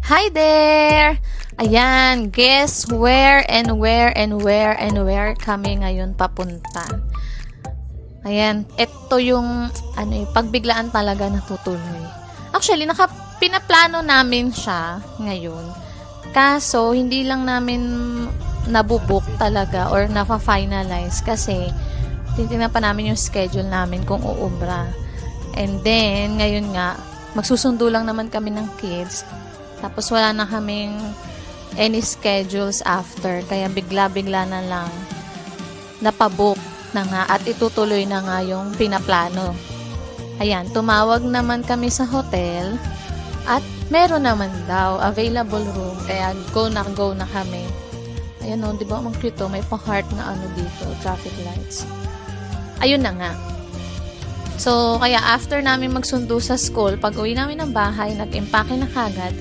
Hi there! Ayan, guess where kami ngayon papunta. Ayan, ito yung pagbiglaan talaga natutuloy. Actually, pinaplano namin siya ngayon. Kaso, hindi lang namin nabubuk talaga or nafa-finalize kasi titingnan pa namin yung schedule namin kung uubra. And then, ngayon nga, magsusundo lang naman kami ng kids. Tapos wala na kaming any schedules after. Kaya bigla-bigla na lang napabook na nga at itutuloy na nga yung pinaplano. Ayan, tumawag naman kami sa hotel at meron naman daw available room. Kaya go na kami. Ayan o, di ba ang cute o, may pa-heart na dito, traffic lights. Ayun na nga. So, kaya after namin magsundo sa school, pag uwi namin ng bahay, nag-impake na kagad.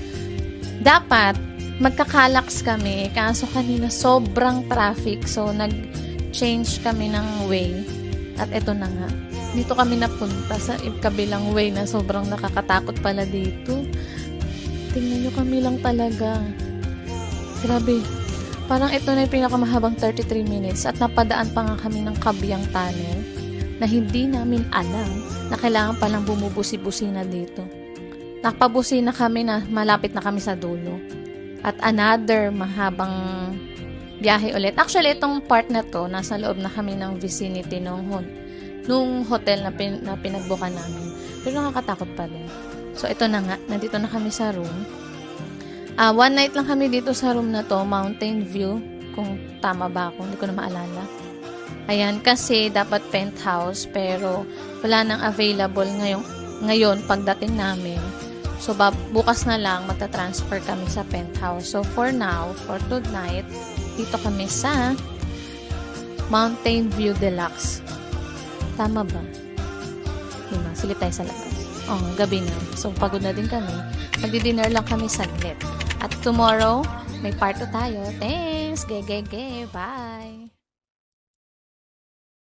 Dapat, magkakalaks kami. Kaso kanina, sobrang traffic. So, nag-change kami ng way. At eto na nga. Dito kami napunta sa kabilang way na sobrang nakakatakot pala dito. Tingnan nyo kami lang talaga. Grabe. Parang ito na yung pinakamahabang 33 minutes at napadaan pa nga kami ng Kabyang Tunnel na hindi namin alam na kailangan palang bumubusi-busi na dito. Nakapabusi na kami na malapit na kami sa dulo. At another mahabang biyahe ulit. Actually, itong part na to, nasa loob na kami ng vicinity nung hotel na pinagbukan namin. Pero nakakatakot pa din. So, ito na nga. Nandito na kami sa room. One night lang kami dito sa room na to, Mountain View. Kung tama ba ako, hindi ko na maalala. Ayan, kasi dapat penthouse, pero wala nang available ngayon pagdating namin. So, bukas na lang, magta-transfer kami sa penthouse. So, for now, for tonight, dito kami sa Mountain View Deluxe. Tama ba? Diba? Silip tayo sa labas. Gabi na. So, pagod na din kami. Magdi-dinner lang kami saglit. At tomorrow, may part 2 tayo. Thanks! Bye!